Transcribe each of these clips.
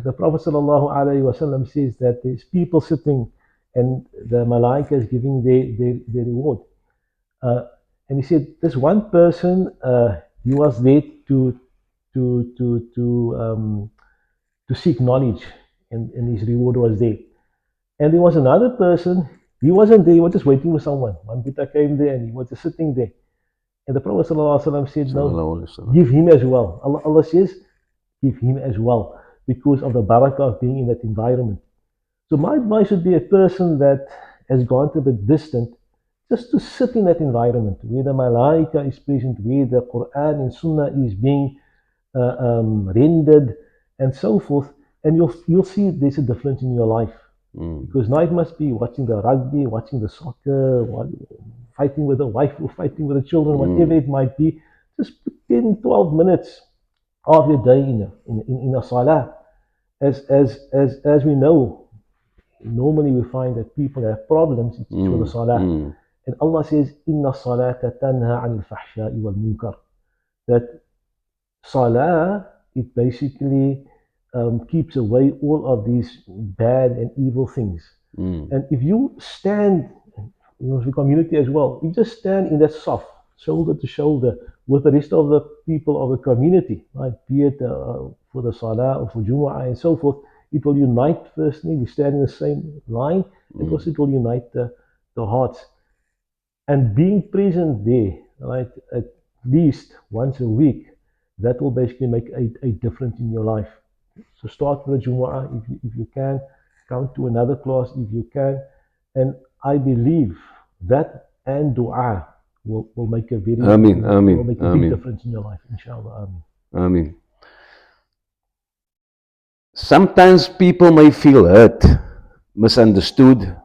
the Prophet ﷺ says that there's people sitting and the malaika is giving their reward. Uh, and he said, this one person, he was there to to to um, to seek knowledge, and his reward was there. And there was another person, he wasn't there, he was just waiting for someone. One Buddha came there and he was just sitting there. And the Prophet ﷺ said, no, give him as well. Allah says, give him as well, because of the barakah of being in that environment. So my advice would be a person that has gone a bit distant, just to sit in that environment where the malaika is present, where the Quran and Sunnah is being rendered and so forth, and you'll see there's a difference in your life. Because now it must be watching the rugby, watching the soccer, fighting with the wife or fighting with the children, whatever it might be. Just put 10, 12 minutes of your day in a salah. As we know, normally we find that people have problems for the salah. And Allah says, Inna salata tanha anil fahsha'i wal munkar. That salah, it basically keeps away all of these bad and evil things. And if you stand, the community as well, you just stand in that soft, shoulder to shoulder with the rest of the people of the community, right? Be it for the salah or for Jumu'ah and so forth, it will unite. Firstly, we stand in the same line, and also it will unite the hearts. And being present there, right, at least once a week, that will basically make a difference in your life. So start with the Jumu'ah if you can, come to another class if you can, and I believe that and dua will make a very will make a big difference in your life, inshallah. Ameen. Sometimes people may feel hurt, misunderstood,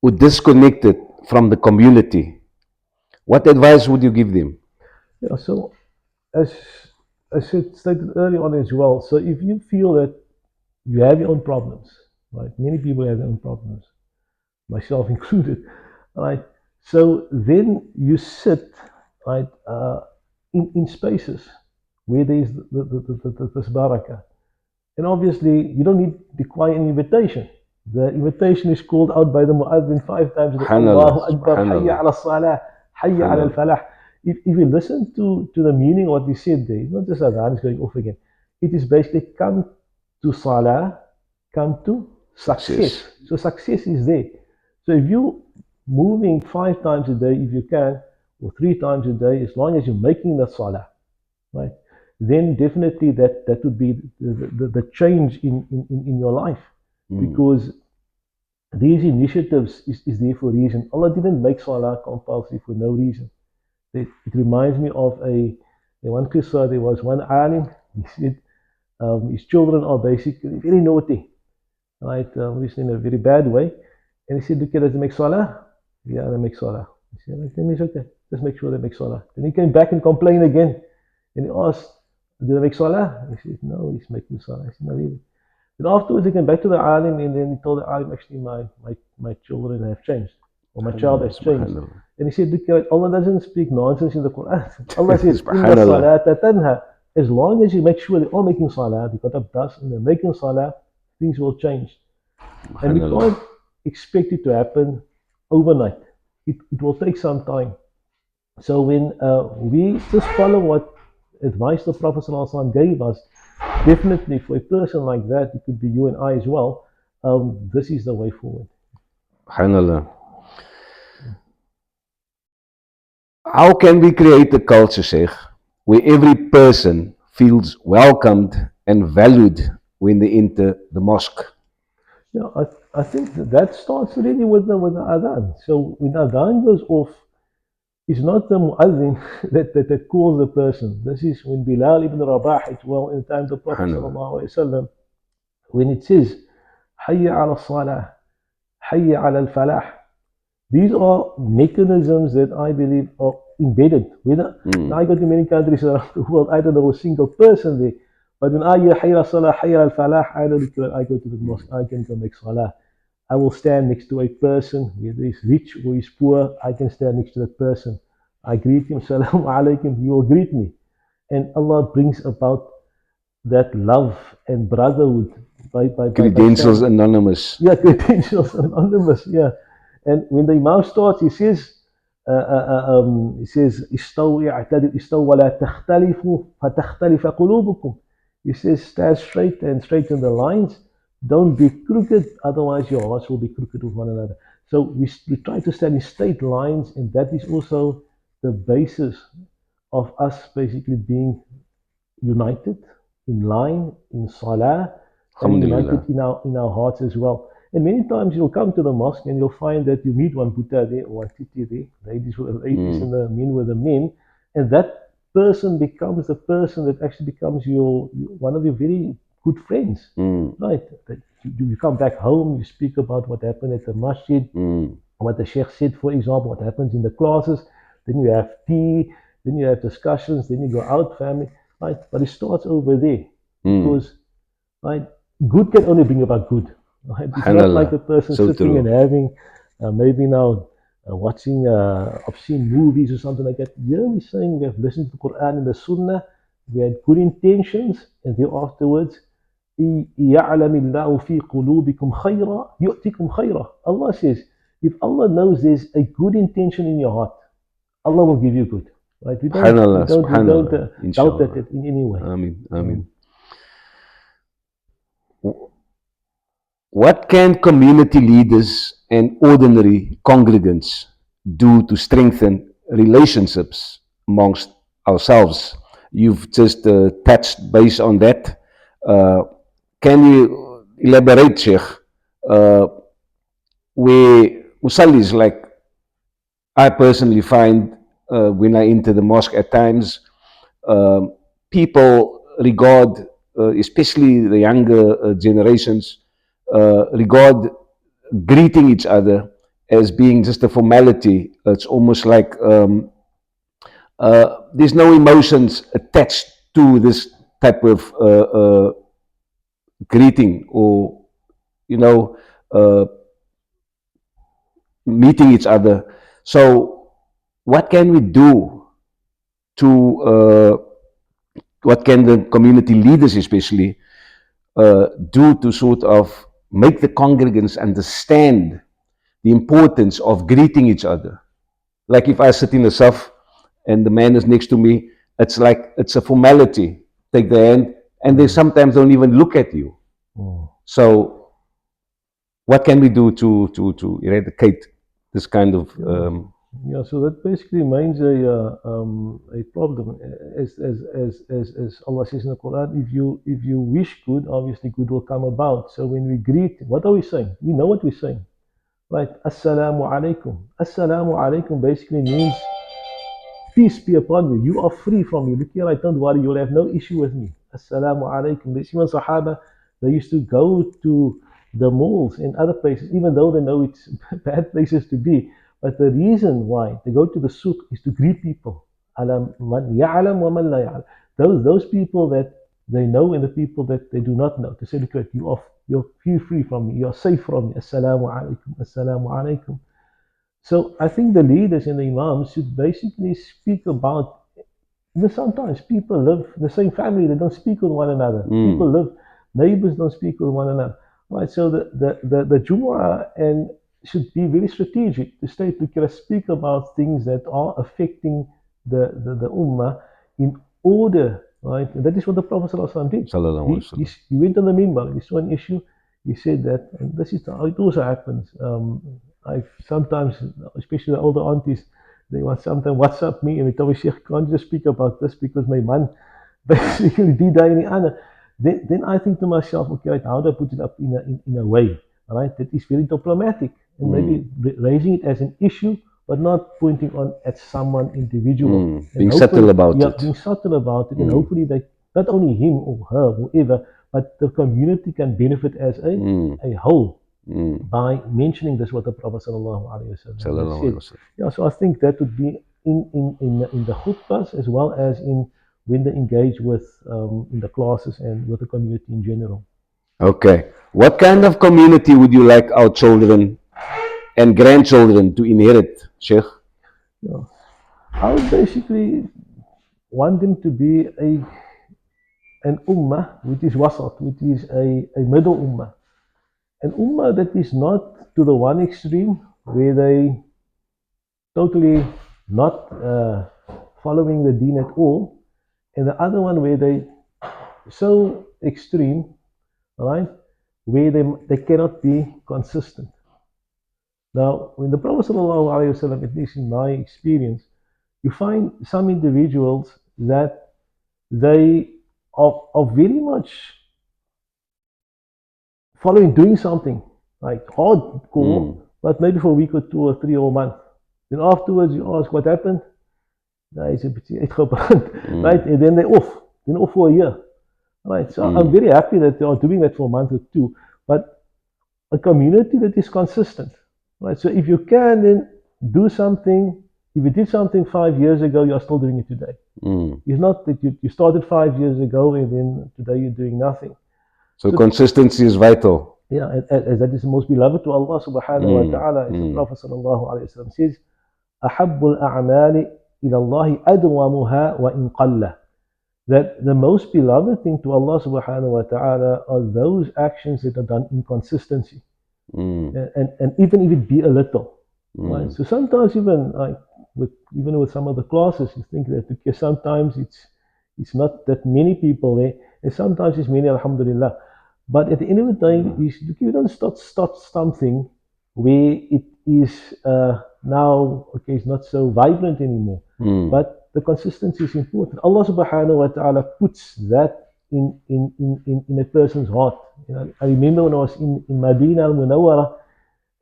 or disconnected from the community. What advice would you give them? Yeah, so as I stated earlier on as well, so if you feel that you have your own problems, right? Many people have their own problems, myself included, right? So then you sit, right, in spaces where there is this barakah. And obviously, you don't need to require an invitation. The invitation is called out by the mu'adhin 5 times. Allahu Akbar, Hayya ala salah, Hayya ala al-falah. If you listen to the meaning of what he said there, it's not just adhan is going off again. It is basically come to salah, come to success. So success is there. So if you moving 5 times a day, if you can, or 3 times a day, as long as you're making the salah, right, then definitely that would be the change in your life. Because these initiatives is there for a reason. Allah didn't make salah compulsory for no reason. It reminds me of a one qissa. There was one alim. He said his children are basically very naughty, right? Obviously in a very bad way. And he said, "Okay, does they make salah?" Yeah, they make salah. He said, "Then it's okay. Just make sure they make salah." Then he came back and complained again. And he asked, "Do they make salah?" He said, "No, he's making salah." He said, "No, really." Then afterwards he came back to the alim, and then he told the alim, "Actually, my children have changed, or my child has changed." And he said, "Look, Allah doesn't speak nonsense in the Quran. Allah says, Inna salata tanha." As long as you make sure they're all making salah, they got up dust and they're making salah, things will change. And we can't expect it to happen overnight. It will take some time. So when we just follow what advice the Prophet ﷺ gave us, definitely for a person like that, it could be you and I as well, this is the way forward. SubhanAllah. How can we create a culture, Sheikh, where every person feels welcomed and valued when they enter the mosque? Yeah, I think that starts really with the adhan. So when adhan goes off, it's not the mu'adhin that calls the person. This is when Bilal ibn Rabah as well, in the time of the Prophet ﷺ, when it says, Hayya ala salah, Hayya ala al-falah. These are mechanisms that I believe are embedded. When I go to many countries around the world, I don't know a single person there. But when I hear Hayya ala salah, Hayya al-falah, I know that I go to the mosque, I can go make salah. I will stand next to a person, whether he's rich or he's poor, I can stand next to that person. I greet him, Salaam alaikum, he will greet me. And Allah brings about that love and brotherhood by Credentials saying, Anonymous. yeah, credentials anonymous, yeah. And when the Imam starts, he says, استووا اعتدلوا استووا ولا تختلفوا فتختلف قلوبكم. He says, stand straight and straighten the lines. Don't be crooked, otherwise your hearts will be crooked with one another. So we try to stand in straight lines, and that is also the basis of us basically being united in line, in salah, and united in our hearts as well. And many times you'll come to the mosque and you'll find that you meet one Buddha there or one Titi there, ladies with the ladies and the men with the men, and that person becomes the person that actually becomes one of your very good friends, right? That you come back home, you speak about what happened at the masjid, what the sheikh said, for example, what happens in the classes, then you have tea, then you have discussions, then you go out, family, right? But it starts over there because, right, good can only bring about good, right? It's not like a person So sitting true. and having maybe now watching obscene movies or something like that. Here we're saying we have listened to the Quran and the Sunnah, we had good intentions, and then afterwards, يعلم الله في قلوبكم خيرا يؤتكم خيرا. Allah says, if Allah knows there's a good intention in your heart, Allah will give you good. Right? We don't doubt that in any way. Ameen. What can community leaders and ordinary congregants do to strengthen relationships amongst ourselves? You've just touched base on that. Can you elaborate, Sheikh, where musallis, like I personally find when I enter the mosque at times, people regard, especially the younger generations, regard greeting each other as being just a formality. It's almost like there's no emotions attached to this type of greeting or, meeting each other. So what can we do to, what can the community leaders especially do to sort of make the congregants understand the importance of greeting each other? Like if I sit in the saf and the man is next to me, it's like it's a formality. Take the hand, and they sometimes don't even look at you. So what can we do to eradicate this kind of yeah, so that basically means a problem. As Allah says in the Quran, if you wish good, obviously good will come about. So when we greet, what are we saying? We know what we're saying, right? Assalamu alaikum. Assalamu alaikum basically means peace be upon you. You are free from me. Look here, don't worry. You'll have no issue with me. Assalamu alaikum. There's even Sahaba, they used to go to the malls and other places, even though they know it's bad places to be. But the reason why they go to the souk is to greet people. Those people that they know and the people that they do not know. To say, look, you're free from me. You're safe from me. Assalamu alaikum. Assalamu alaikum. So I think the leaders and the imams should basically speak about, even sometimes people live in the same family, they don't speak with one another. People live, neighbors don't speak with one another. Right? So the Jumu'ah and should be very strategic to state, we can speak about things that are affecting the Ummah in order, right? And that is what the Prophet ﷺ did. He went on the minbar, he saw an issue, he said that, and this is how it also happens. I sometimes, especially the older aunties, they want sometimes WhatsApp me and they tell me, Sheikh, can't you just speak about this because my man basically did that in the other. Then I think to myself, okay, right, how do I put it up in a way, right, that is very diplomatic and maybe raising it as an issue, but not pointing on at someone individual. Being subtle about it. Being subtle about it, and hopefully they, not only him or her, whoever, but the community can benefit as a whole. By mentioning this, what the Prophet sallallahu said. Yeah, so I think that would be in the khutbahs as well as in when they engage with in the classes and with the community in general. Okay, what kind of community would you like our children and grandchildren to inherit, Sheikh? Yeah. I would basically want them to be an ummah which is wasat, which is a middle ummah. An ummah that is not to the one extreme where they totally not following the deen at all, and the other one where they so extreme, right, where they cannot be consistent. Now, when the Prophet ﷺ, at least in my experience, you find some individuals that they are very much following doing something like hardcore, but maybe for a week or 2 or 3 or a month. Then afterwards you ask what happened. It's a bit right? And then they're off. They're off for a year. Right. So I'm very happy that they are doing that for a month or 2. But a community that is consistent. Right. So if you can then do something, if you did something 5 years ago, you are still doing it today. It's not that you started 5 years ago and then today you're doing nothing. So consistency is vital. Yeah, as that is most beloved to Allah subhanahu wa ta'ala, as the Prophet sallallahu alayhi wa sallam says, أَحَبُّ الْأَعْمَالِ إِلَى اللَّهِ أَدْوَمُهَا وَإِنْ قَلَّ. That the most beloved thing to Allah subhanahu wa ta'ala are those actions that are done in consistency. And even if it be a little. Right? So sometimes even with some of the classes, you think that okay, sometimes it's not that many people there, and sometimes it's many, alhamdulillah. But at the end of the day, you don't start something where it is now, okay, it's not so vibrant anymore. But the consistency is important. Allah subhanahu wa ta'ala puts that in a person's heart. You know, I remember when I was in Medina al-Munawwara,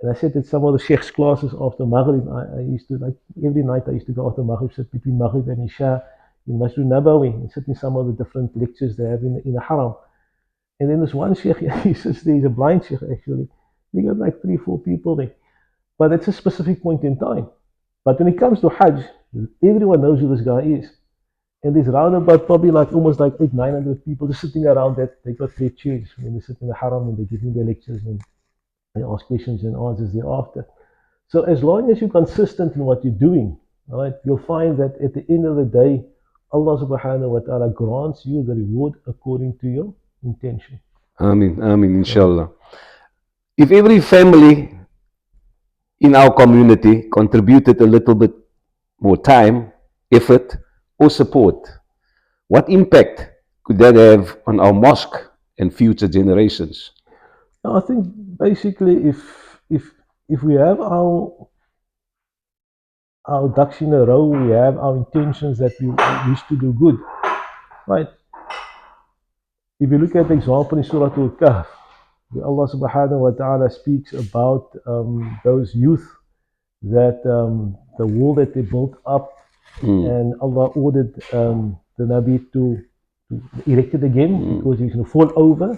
and I said that some of the Sheikh's classes after Maghrib, I used to, like every night I used to go after Maghrib, sit between Maghrib and Isha in Masjid Nabawi, and sit in some of the different lectures they have in the Haram. And then there's one Sheikh, he sits there, he's a blind Sheikh actually. He got like 3-4 people there. But it's a specific point in time. But when it comes to Hajj, everyone knows who this guy is. And there's around about probably like almost like 800-900 people just sitting around that. They got their chairs when they sit in the Haram and they're giving their lectures and they ask questions and answers thereafter. So as long as you're consistent in what you're doing, right, you'll find that at the end of the day, Allah subhanahu wa ta'ala grants you the reward according to your intention. Ameen, Ameen, inshallah. If every family in our community contributed a little bit more time, effort, or support, what impact could that have on our mosque and future generations? I think basically if we have our ducks in a row, we have our intentions that we wish to do good, right? If you look at the example in Surah Al-Kahf, where Allah subhanahu wa ta'ala speaks about those youth that the wall that they built up, and Allah ordered the Nabi to erect it again because he's going to fall over.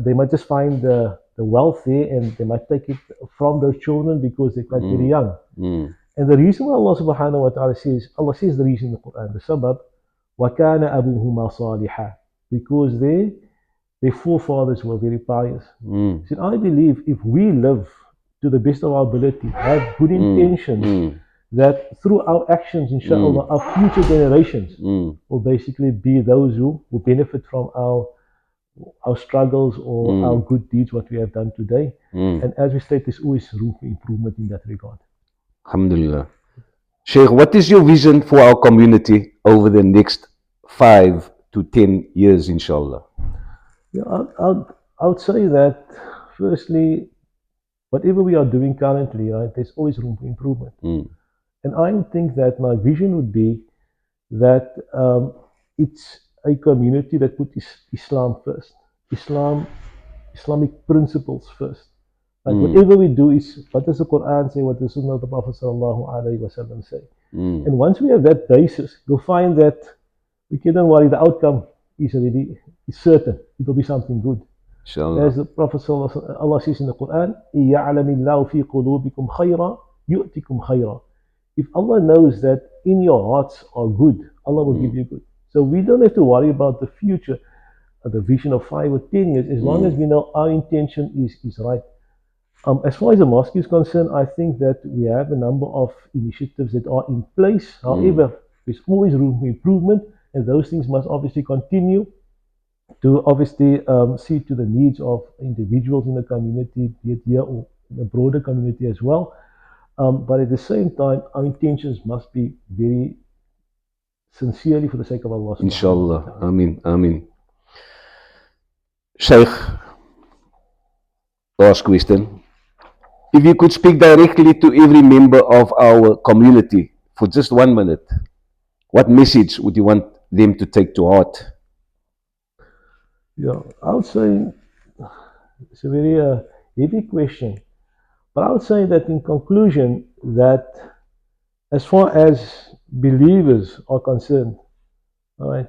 They might just find the wealth there and they might take it from those children because they're quite very young. And the reason why Allah subhanahu wa ta'ala says, Allah says the reason in the Quran, the sabab, وَكَانَ أَبُوهُمَا صَالِحًا, because their forefathers were very pious. He said, I believe if we live to the best of our ability, have good intentions, that through our actions, inshallah, our future generations will basically be those who will benefit from our struggles or our good deeds, what we have done today. And as we state, there's always room for improvement in that regard. Alhamdulillah. Sheikh, what is your vision for our community over the next 5 to 10 years, inshallah? Yeah, I would say that firstly, whatever we are doing currently, right, there's always room for improvement. And I would think that my vision would be that it's a community that puts Islam first, Islamic principles first. Like whatever we do is, what does the Quran say, what does the Sunnah of the Prophet sallallahu alaihi wasallam say? And once we have that basis, you'll find that we can't worry, the outcome is already certain. It will be something good. Inshallah. As the Prophet sallallahu Allah says in the Quran, يَعْلَمِ اللَّهُ فِي قُلُوبِكُمْ خَيْرًا يُؤْتِكُمْ خَيْرًا. If Allah knows that in your hearts are good, Allah will give you good. So we don't have to worry about the future, the vision of 5 or 10 years, as long as we know our intention is right. As far as the mosque is concerned, I think that we have a number of initiatives that are in place. However, there's always room for improvement, and those things must obviously continue. to obviously see to the needs of individuals in the community, be it here or in the broader community as well. But at the same time, our intentions must be very sincerely for the sake of Allah. Inshallah. Ameen. Ameen. Sheikh, last question. If you could speak directly to every member of our community for just 1 minute, what message would you want them to take to heart? Yeah, I would say it's a very heavy question, but I would say that in conclusion, that as far as believers are concerned, all right,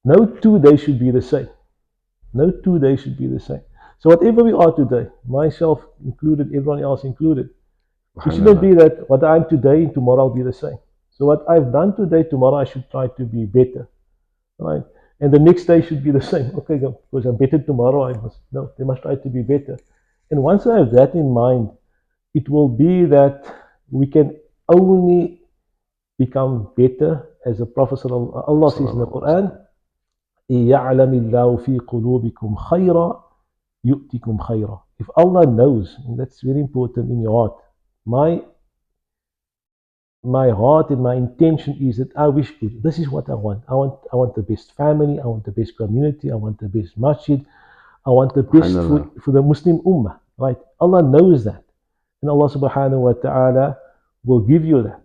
no 2 days should be the same. No 2 days should be the same. So whatever we are today, myself included, everyone else included, it shouldn't be that what I'm today, tomorrow will be the same. So what I've done today, tomorrow I should try to be better, right? And the next day should be the same. Okay, because I'm better tomorrow, they must try to be better. And once I have that in mind, it will be that we can only become better, as the Prophet Allah says in the Quran, يَعْلَمِ اللَّهُ فِي قُلُوبِكُمْ خَيْرًا يُؤْتِكُمْ خَيْرًا. If Allah knows, and that's very important in your heart, my heart and my intention is that I wish good. This is what I want. I want the best family. I want the best community. I want the best masjid. I want the best for the Muslim ummah. Right? Allah knows that, and Allah subhanahu wa taala will give you that.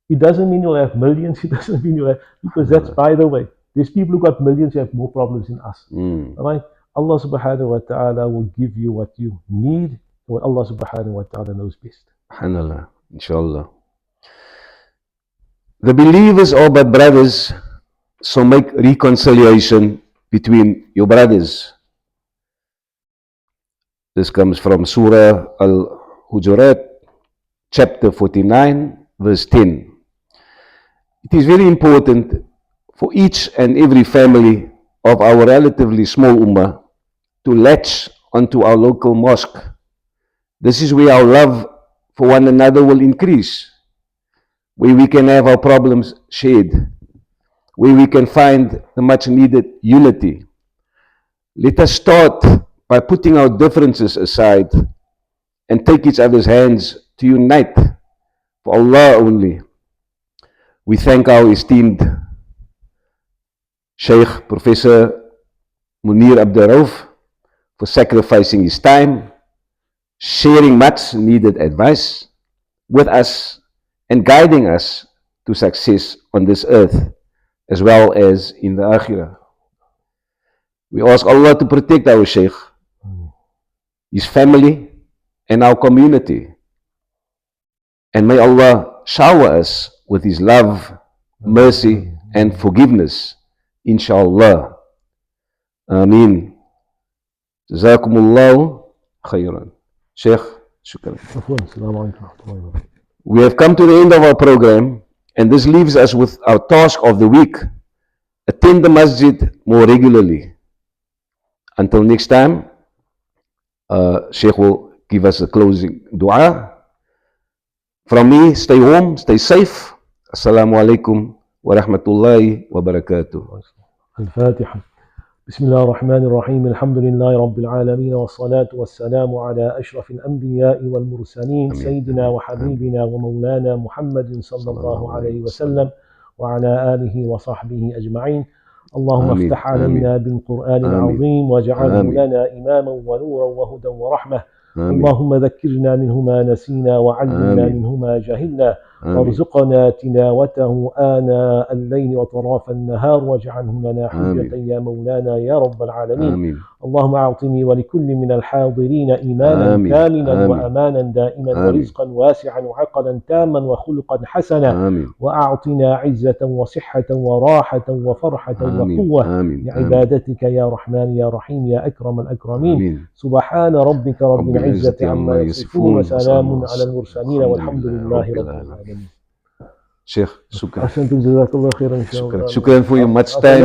It doesn't mean you'll have millions. It doesn't mean you'll have, because that's, by the way, there's people who got millions who have more problems than us. Right? Allah subhanahu wa ta'ala will give you what you need, what Allah subhanahu wa ta'ala knows best. SubhanAllah, inshallah. The believers are but brothers, so make reconciliation between your brothers. This comes from Surah Al-Hujurat, chapter 49, verse 10. It is very important for each and every family of our relatively small ummah to latch onto our local mosque. This is where our love for one another will increase, where we can have our problems shared, where we can find the much needed unity. Let us start by putting our differences aside and take each other's hands to unite for Allah only. We thank our esteemed Sheikh Professor Munir Abdul Rauf for sacrificing his time, sharing much needed advice with us, and guiding us to success on this earth as well as in the Akhirah. We ask Allah to protect our Shaykh, his family, and our community. And may Allah shower us with His love, mercy, and forgiveness, inshallah. Ameen. Jazakumullahu khairan. Shaykh, shukran. We have come to the end of our program, and this leaves us with our task of the week. Attend the masjid more regularly. Until next time, Sheikh will give us a closing dua. From me, stay home, stay safe. Assalamu alaikum wa rahmatullahi wa barakatuh. Al-Fatiha. بسم الله الرحمن الرحيم الحمد لله رب العالمين والصلاة والسلام على أشرف الأنبياء والمرسلين سيدنا وحبيبنا ومولانا محمد صلى الله عليه وسلم وعلى آله وصحبه أجمعين. اللهم افتح علينا بالقرآن العظيم واجعله لنا إماما ونورا وهدى ورحمة. اللهم ذكرنا منه ما نسينا وعلمنا منه ما جهلنا وارزقنا تلاوته آناء الليل وطراف النهار واجعله لنا حجة يا مولانا يا رب العالمين. اللهم أعطني ولكل من الحاضرين إيمانا كاملا وأمانا دائما ورزقا واسعا وعقلا تاما وخلقا حسنا وأعطنا عزة وصحة وراحة وفرحة وقوة لعبادتك يا رحمن يا رحيم يا أكرم الأكرمين. سبحان ربك رب العزة عما يصفون وسلام على المرسلين والحمد لله رب العالمين. Sheikh, shukran. Ahsantum, jazakallah khairan. Shukran for your much time.